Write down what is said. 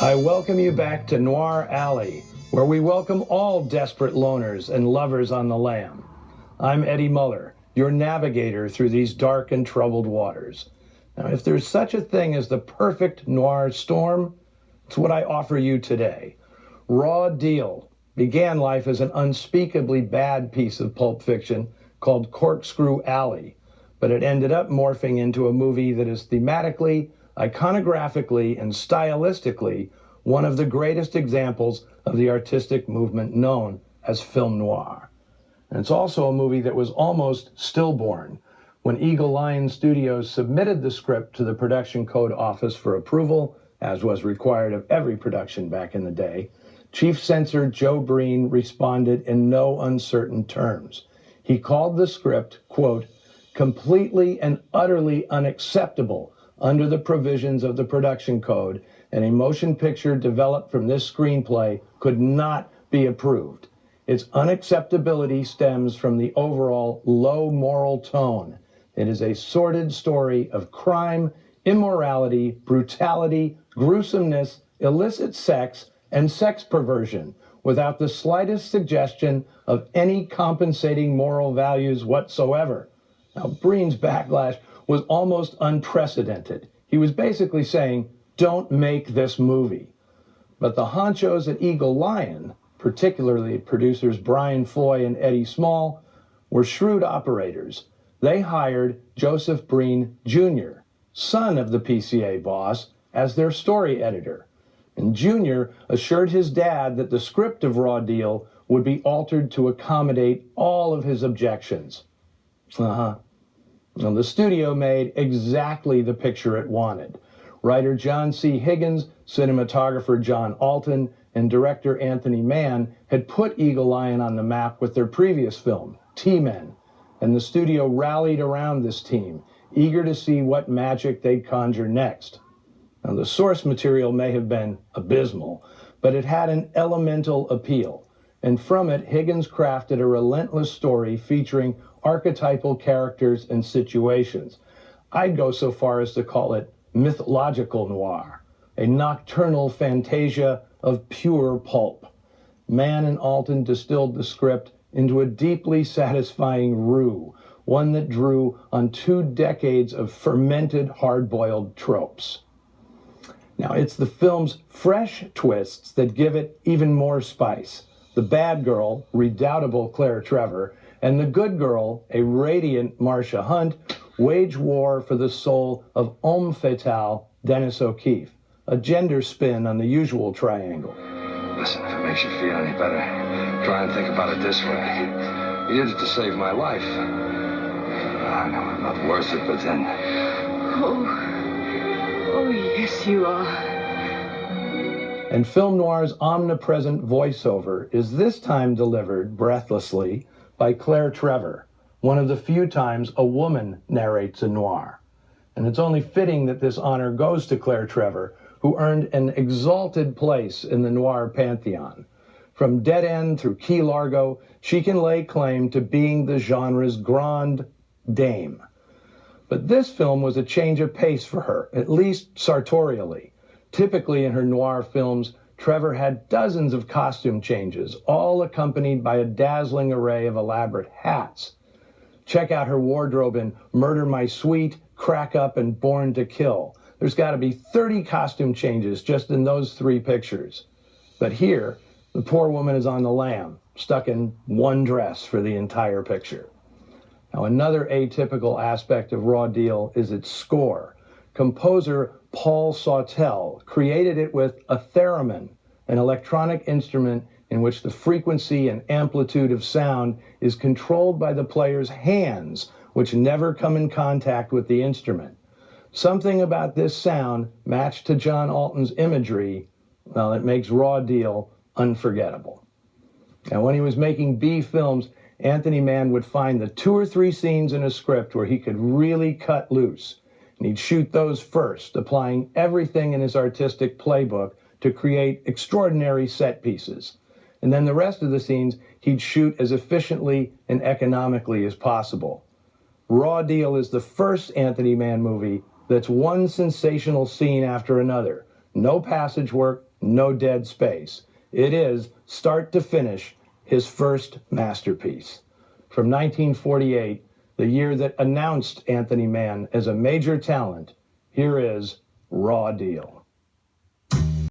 I welcome you back to Noir Alley, where we welcome all desperate loners and lovers on the lam. I'm Eddie Muller, your navigator through these dark and troubled waters. Now, if there's such a thing as the perfect noir storm, it's what I offer you today. Raw Deal began life as an unspeakably bad piece of pulp fiction called Corkscrew Alley, but it ended up morphing into a movie that is thematically, iconographically, and stylistically one of the greatest examples of the artistic movement known as film noir. And it's also a movie that was almost stillborn. When Eagle Lion Studios submitted the script to the Production Code Office for approval, as was required of every production back in the day, Chief Censor Joe Breen responded in no uncertain terms. He called the script, quote, completely and utterly unacceptable under the provisions of the Production Code, and a motion picture developed from this screenplay could not be approved. Its unacceptability stems from the overall low moral tone. It is a sordid story of crime, immorality, brutality, gruesomeness, illicit sex, and sex perversion, without the slightest suggestion of any compensating moral values whatsoever. Now, Breen's backlash was almost unprecedented. He was basically saying, don't make this movie. But the honchos at Eagle Lion, particularly producers Brian Foy and Eddie Small, were shrewd operators. They hired Joseph Breen Jr., son of the PCA boss, as their story editor. And Jr. assured his dad that the script of Raw Deal would be altered to accommodate all of his objections. Now, the studio made exactly the picture it wanted. Writer John C. Higgins, cinematographer John Alton, and director Anthony Mann had put Eagle Lion on the map with their previous film, T-Men, and the studio rallied around this team, eager to see what magic they'd conjure next. Now, the source material may have been abysmal, but it had an elemental appeal, and from it, Higgins crafted a relentless story featuring archetypal characters and situations. I'd go so far as to call it mythological noir, a nocturnal fantasia of pure pulp. Mann and Alton distilled the script into a deeply satisfying roux, one that drew on 2 decades of fermented hard-boiled tropes. Now, it's the film's fresh twists that give it even more spice. The bad girl, redoubtable Claire Trevor, and the good girl, a radiant Marsha Hunt, wage war for the soul of homme fatale Dennis O'Keefe, a gender spin on the usual triangle. Listen, if it makes you feel any better, try and think about it this way. You did it to save my life. I know I'm not worth it, but then... Oh, yes, you are. And film noir's omnipresent voiceover is this time delivered breathlessly by Claire Trevor, one of the few times a woman narrates a noir. And it's only fitting that this honor goes to Claire Trevor, who earned an exalted place in the noir pantheon. From Dead End through Key Largo, she can lay claim to being the genre's grande dame. But this film was a change of pace for her, at least sartorially. Typically in her noir films, Trevor had dozens of costume changes, all accompanied by a dazzling array of elaborate hats. Check out her wardrobe in Murder My Sweet, Crack Up, and Born to Kill. There's got to be 30 costume changes just in those 3 pictures. But here, the poor woman is on the lam, stuck in one dress for the entire picture. Now, another atypical aspect of Raw Deal is its score. Composer Paul Sawtelle created it with a theremin, an electronic instrument in which the frequency and amplitude of sound is controlled by the player's hands, which never come in contact with the instrument. Something about this sound, matched to John Alton's imagery, well, it makes Raw Deal unforgettable. Now, when he was making B films, Anthony Mann would find the 2 or 3 scenes in a script where he could really cut loose. And he'd shoot those first, applying everything in his artistic playbook to create extraordinary set pieces. And then the rest of the scenes he'd shoot as efficiently and economically as possible. Raw Deal is the first Anthony Mann movie that's one sensational scene after another. No passage work, no dead space. It is, start to finish, his first masterpiece. From 1948, the year that announced Anthony Mann as a major talent, here is Raw Deal.